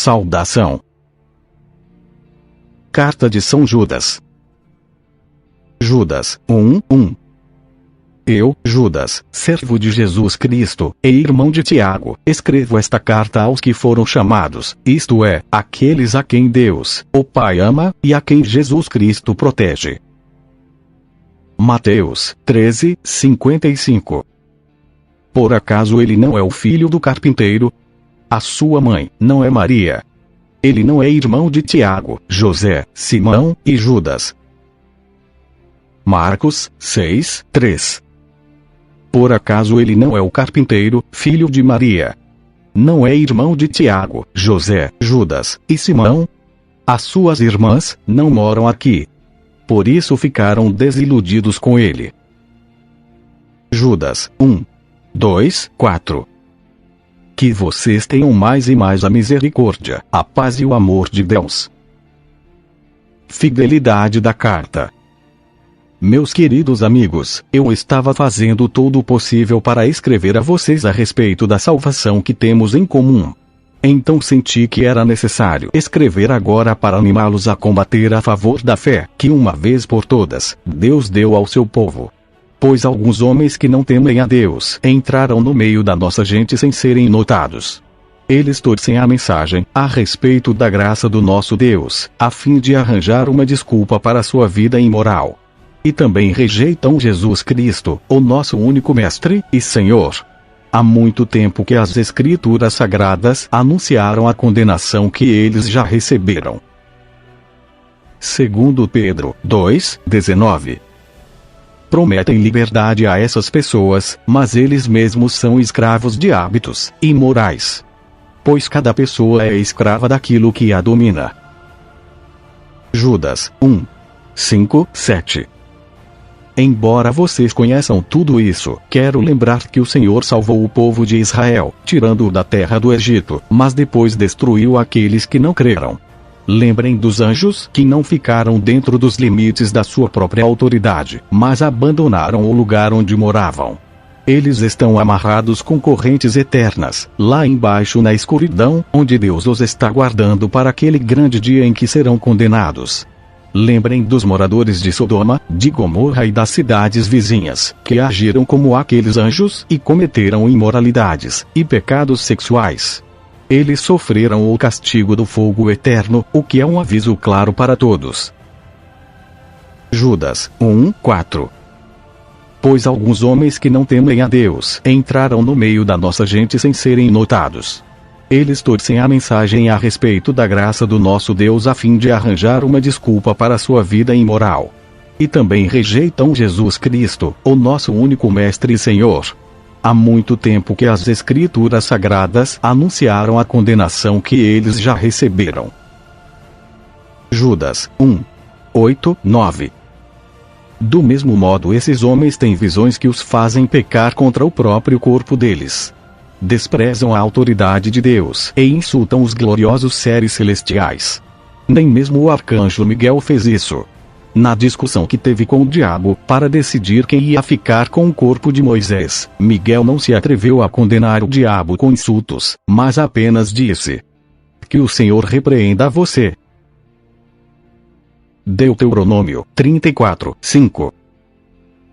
Saudação. Carta de São Judas. Judas 1:1. Eu, Judas, servo de Jesus Cristo, e irmão de Tiago, escrevo esta carta aos que foram chamados, isto é, aqueles a quem Deus, o Pai ama, e a quem Jesus Cristo protege. Mateus 13:55. Por acaso ele não é o filho do carpinteiro? A sua mãe não é Maria? Ele não é irmão de Tiago, José, Simão e Judas? Marcos 6:3. Por acaso ele não é o carpinteiro, filho de Maria? Não é irmão de Tiago, José, Judas e Simão? As suas irmãs não moram aqui. Por isso ficaram desiludidos com ele. Judas 1:2-4. Que vocês tenham mais e mais a misericórdia, a paz e o amor de Deus. Fidelidade da carta. Meus queridos amigos, eu estava fazendo todo o possível para escrever a vocês a respeito da salvação que temos em comum. Então senti que era necessário escrever agora para animá-los a combater a favor da fé que uma vez por todas, Deus deu ao seu povo. Pois alguns homens que não temem a Deus entraram no meio da nossa gente sem serem notados. Eles torcem a mensagem a respeito da graça do nosso Deus, a fim de arranjar uma desculpa para a sua vida imoral. E também rejeitam Jesus Cristo, o nosso único Mestre e Senhor. Há muito tempo que as Escrituras Sagradas anunciaram a condenação que eles já receberam. 2 Pedro 2:19. Prometem liberdade a essas pessoas, mas eles mesmos são escravos de hábitos imorais. Pois cada pessoa é escrava daquilo que a domina. Judas 1:5-7. Embora vocês conheçam tudo isso, quero lembrar que o Senhor salvou o povo de Israel, tirando-o da terra do Egito, mas depois destruiu aqueles que não creram. Lembrem dos anjos que não ficaram dentro dos limites da sua própria autoridade, mas abandonaram o lugar onde moravam. Eles estão amarrados com correntes eternas, lá embaixo na escuridão, onde Deus os está guardando para aquele grande dia em que serão condenados. Lembrem dos moradores de Sodoma, de Gomorra e das cidades vizinhas, que agiram como aqueles anjos e cometeram imoralidades e pecados sexuais. Eles sofreram o castigo do fogo eterno, o que é um aviso claro para todos. Judas 1:4. Pois alguns homens que não temem a Deus entraram no meio da nossa gente sem serem notados. Eles torcem a mensagem a respeito da graça do nosso Deus a fim de arranjar uma desculpa para sua vida imoral. E também rejeitam Jesus Cristo, o nosso único Mestre e Senhor. Há muito tempo que as Escrituras Sagradas anunciaram a condenação que eles já receberam. Judas 1:8-9. Do mesmo modo esses homens têm visões que os fazem pecar contra o próprio corpo deles. Desprezam a autoridade de Deus e insultam os gloriosos seres celestiais. Nem mesmo o arcanjo Miguel fez isso. Na discussão que teve com o diabo para decidir quem ia ficar com o corpo de Moisés, Miguel não se atreveu a condenar o diabo com insultos, mas apenas disse: "Que o Senhor repreenda você." Deuteronômio 34:5.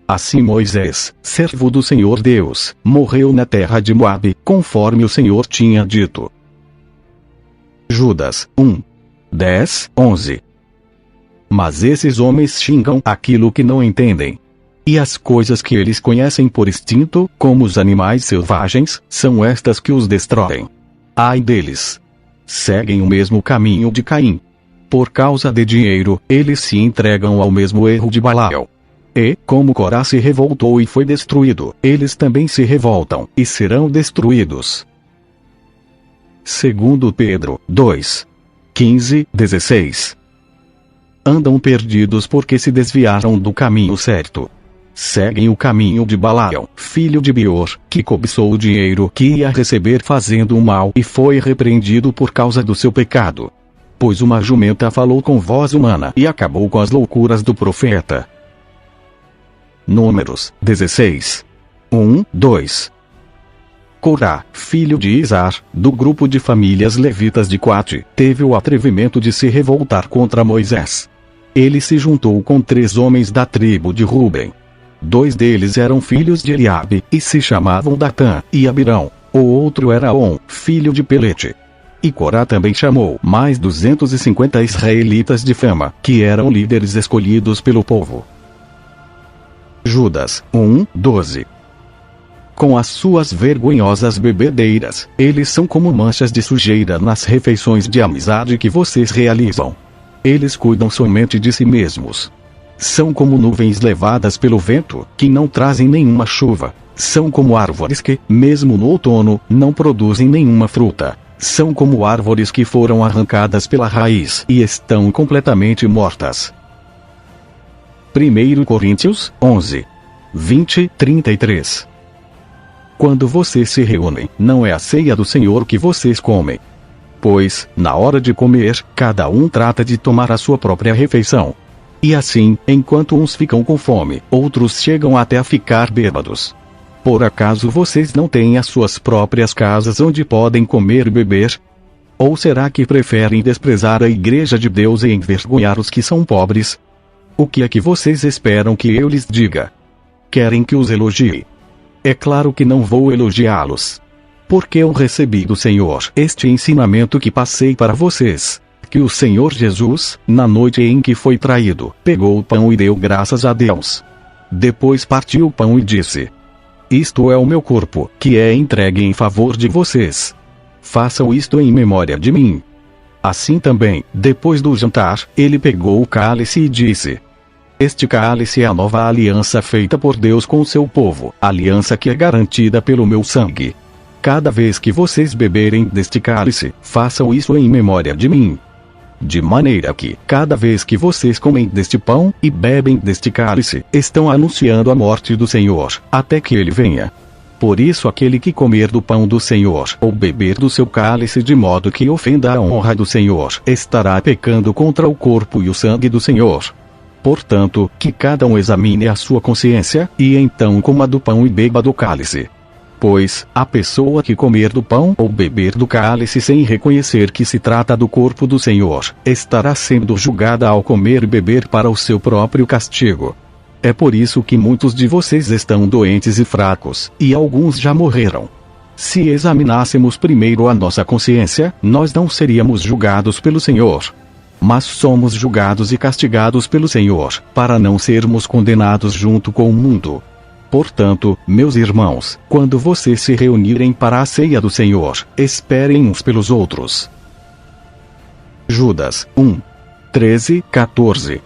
Assim Moisés, servo do Senhor Deus, morreu na terra de Moabe, conforme o Senhor tinha dito. Judas 1:10-11. Mas esses homens xingam aquilo que não entendem. E as coisas que eles conhecem por instinto, como os animais selvagens, são estas que os destroem. Ai deles! Seguem o mesmo caminho de Caim. Por causa de dinheiro, eles se entregam ao mesmo erro de Balael. E, como Corá se revoltou e foi destruído, eles também se revoltam, e serão destruídos. 2 Pedro 2:15-16. Andam perdidos porque se desviaram do caminho certo. Seguem o caminho de Balael, filho de Beor, que cobiçou o dinheiro que ia receber fazendo o mal e foi repreendido por causa do seu pecado. Pois uma jumenta falou com voz humana e acabou com as loucuras do profeta. Números 16:1-2. Corá, filho de Izar, do grupo de famílias levitas de Coate, teve o atrevimento de se revoltar contra Moisés. Ele se juntou com 3 homens da tribo de Ruben. 2 deles eram filhos de Eliabe, e se chamavam Datã e Abirão. O outro era On, filho de Pelete. E Corá também chamou mais 250 israelitas de fama, que eram líderes escolhidos pelo povo. Judas 1:12. Com as suas vergonhosas bebedeiras, eles são como manchas de sujeira nas refeições de amizade que vocês realizam. Eles cuidam somente de si mesmos. São como nuvens levadas pelo vento, que não trazem nenhuma chuva. São como árvores que, mesmo no outono, não produzem nenhuma fruta. São como árvores que foram arrancadas pela raiz e estão completamente mortas. 1 Coríntios 11:20-33. Quando vocês se reúnem, não é a ceia do Senhor que vocês comem. Pois, na hora de comer, cada um trata de tomar a sua própria refeição. E assim, enquanto uns ficam com fome, outros chegam até a ficar bêbados. Por acaso vocês não têm as suas próprias casas onde podem comer e beber? Ou será que preferem desprezar a igreja de Deus e envergonhar os que são pobres? O que é que vocês esperam que eu lhes diga? Querem que os elogie? É claro que não vou elogiá-los. Porque eu recebi do Senhor este ensinamento que passei para vocês. Que o Senhor Jesus, na noite em que foi traído, pegou o pão e deu graças a Deus. Depois partiu o pão e disse: Isto é o meu corpo, que é entregue em favor de vocês. Façam isto em memória de mim. Assim também, depois do jantar, ele pegou o cálice e disse: Este cálice é a nova aliança feita por Deus com o seu povo, aliança que é garantida pelo meu sangue. Cada vez que vocês beberem deste cálice, façam isso em memória de mim. De maneira que, cada vez que vocês comem deste pão e bebem deste cálice, estão anunciando a morte do Senhor, até que ele venha. Por isso aquele que comer do pão do Senhor, ou beber do seu cálice de modo que ofenda a honra do Senhor, estará pecando contra o corpo e o sangue do Senhor. Portanto, que cada um examine a sua consciência, e então coma do pão e beba do cálice. Pois, a pessoa que comer do pão ou beber do cálice sem reconhecer que se trata do corpo do Senhor, estará sendo julgada ao comer e beber para o seu próprio castigo. É por isso que muitos de vocês estão doentes e fracos, e alguns já morreram. Se examinássemos primeiro a nossa consciência, nós não seríamos julgados pelo Senhor. Mas somos julgados e castigados pelo Senhor, para não sermos condenados junto com o mundo. Portanto, meus irmãos, quando vocês se reunirem para a ceia do Senhor, esperem uns pelos outros. Judas 1:13-14.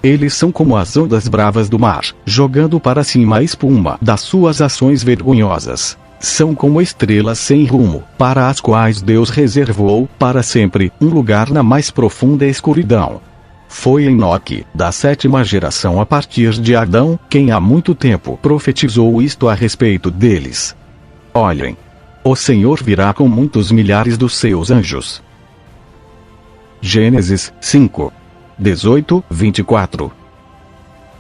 Eles são como as ondas bravas do mar, jogando para cima a espuma das suas ações vergonhosas. São como estrelas sem rumo, para as quais Deus reservou, para sempre, um lugar na mais profunda escuridão. Foi Enoque, da 7ª geração a partir de Adão, quem há muito tempo profetizou isto a respeito deles. Olhem! O Senhor virá com muitos milhares dos seus anjos. Gênesis 5:18-24.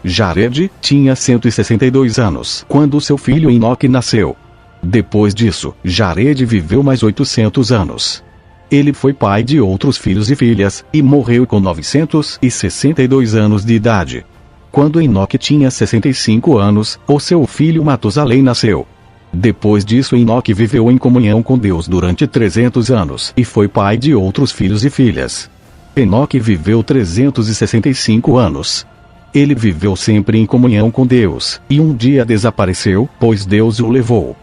Jared tinha 162 anos quando seu filho Enoque nasceu. Depois disso, Jared viveu mais 800 anos. Ele foi pai de outros filhos e filhas, e morreu com 962 anos de idade. Quando Enoque tinha 65 anos, o seu filho Matusalém nasceu. Depois disso Enoque viveu em comunhão com Deus durante 300 anos, e foi pai de outros filhos e filhas. Enoque viveu 365 anos. Ele viveu sempre em comunhão com Deus, e um dia desapareceu, pois Deus o levou.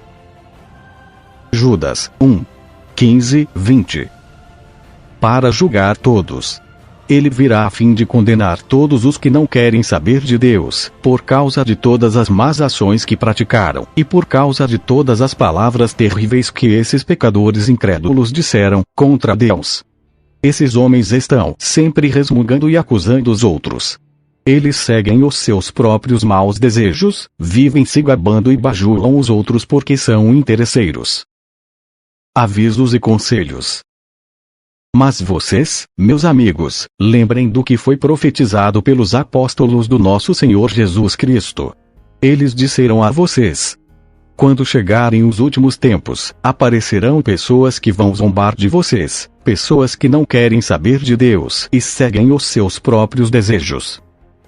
Judas 1:15-20. Para julgar todos. Ele virá a fim de condenar todos os que não querem saber de Deus, por causa de todas as más ações que praticaram, e por causa de todas as palavras terríveis que esses pecadores incrédulos disseram contra Deus. Esses homens estão sempre resmungando e acusando os outros. Eles seguem os seus próprios maus desejos, vivem se gabando e bajulam os outros porque são interesseiros. Avisos e conselhos. Mas vocês, meus amigos, lembrem do que foi profetizado pelos apóstolos do nosso Senhor Jesus Cristo. Eles disseram a vocês: Quando chegarem os últimos tempos, aparecerão pessoas que vão zombar de vocês, pessoas que não querem saber de Deus e seguem os seus próprios desejos.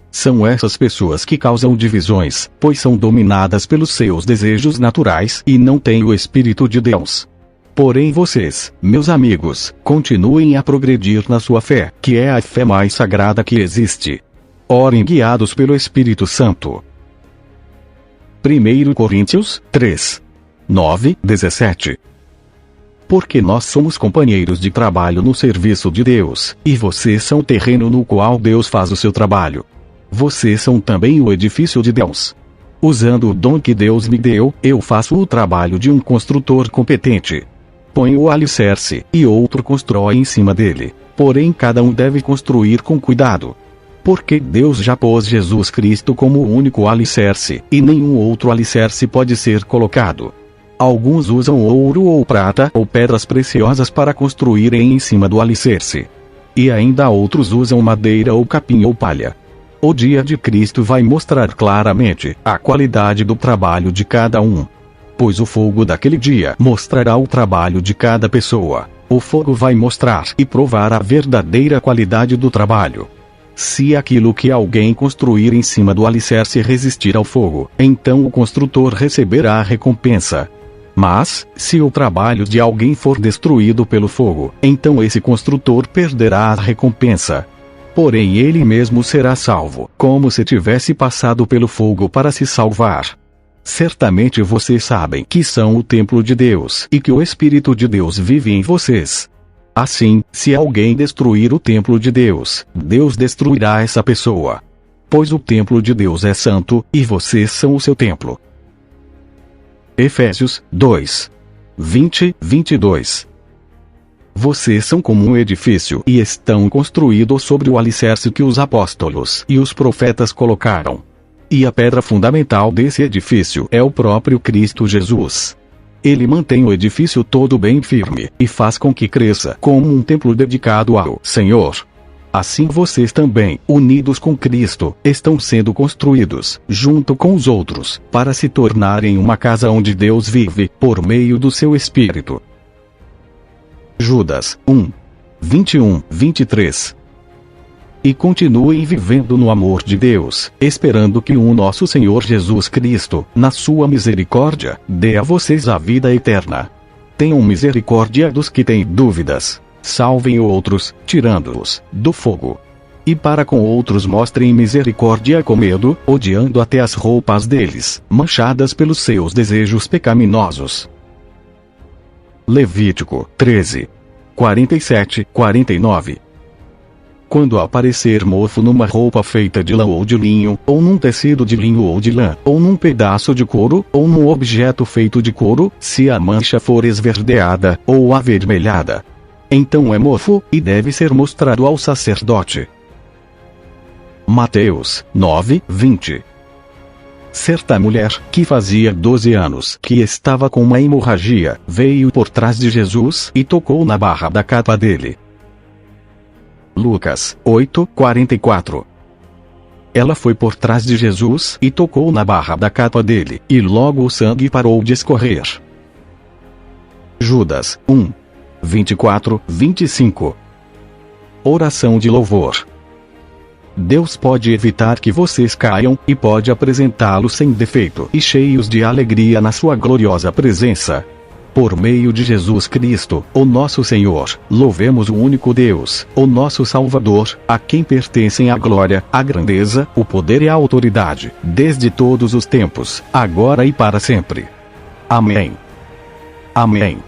São essas pessoas que causam divisões, pois são dominadas pelos seus desejos naturais e não têm o Espírito de Deus. Porém vocês, meus amigos, continuem a progredir na sua fé, que é a fé mais sagrada que existe. Orem guiados pelo Espírito Santo. 1 Coríntios 3. 9, 17. Porque nós somos companheiros de trabalho no serviço de Deus, e vocês são o terreno no qual Deus faz o seu trabalho. Vocês são também o edifício de Deus. Usando o dom que Deus me deu, eu faço o trabalho de um construtor competente. Ponho o alicerce, e outro constrói em cima dele. Porém cada um deve construir com cuidado. Porque Deus já pôs Jesus Cristo como o único alicerce, e nenhum outro alicerce pode ser colocado. Alguns usam ouro ou prata ou pedras preciosas para construírem em cima do alicerce. E ainda outros usam madeira ou capim ou palha. O dia de Cristo vai mostrar claramente a qualidade do trabalho de cada um. Pois o fogo daquele dia mostrará o trabalho de cada pessoa. O fogo vai mostrar e provar a verdadeira qualidade do trabalho. Se aquilo que alguém construir em cima do alicerce resistir ao fogo, então o construtor receberá a recompensa. Mas, se o trabalho de alguém for destruído pelo fogo, então esse construtor perderá a recompensa. Porém ele mesmo será salvo, como se tivesse passado pelo fogo para se salvar. Certamente vocês sabem que são o templo de Deus e que o Espírito de Deus vive em vocês. Assim, se alguém destruir o templo de Deus, Deus destruirá essa pessoa. Pois o templo de Deus é santo, e vocês são o seu templo. Efésios 2. 20, 22. Vocês são como um edifício e estão construídos sobre o alicerce que os apóstolos e os profetas colocaram. E a pedra fundamental desse edifício é o próprio Cristo Jesus. Ele mantém o edifício todo bem firme, e faz com que cresça como um templo dedicado ao Senhor. Assim vocês também, unidos com Cristo, estão sendo construídos, junto com os outros, para se tornarem uma casa onde Deus vive, por meio do seu Espírito. Judas 1. 21, 23. E continuem vivendo no amor de Deus, esperando que o nosso Senhor Jesus Cristo, na sua misericórdia, dê a vocês a vida eterna. Tenham misericórdia dos que têm dúvidas. Salvem outros, tirando-os do fogo. E para com outros mostrem misericórdia com medo, odiando até as roupas deles, manchadas pelos seus desejos pecaminosos. Levítico 13. 47, 49. Quando aparecer mofo numa roupa feita de lã ou de linho, ou num tecido de linho ou de lã, ou num pedaço de couro, ou num objeto feito de couro, se a mancha for esverdeada, ou avermelhada, então é mofo, e deve ser mostrado ao sacerdote. Mateus 9, 20. Certa mulher, que fazia 12 anos que estava com uma hemorragia, veio por trás de Jesus e tocou na barra da capa dele. Lucas 8, 44. Ela foi por trás de Jesus e tocou na barra da capa dele, e logo o sangue parou de escorrer. Judas 1. 24, 25. Oração de louvor. Deus pode evitar que vocês caiam, e pode apresentá-los sem defeito e cheios de alegria na sua gloriosa presença. Por meio de Jesus Cristo, o nosso Senhor, louvemos o único Deus, o nosso Salvador, a quem pertencem a glória, a grandeza, o poder e a autoridade, desde todos os tempos, agora e para sempre. Amém. Amém.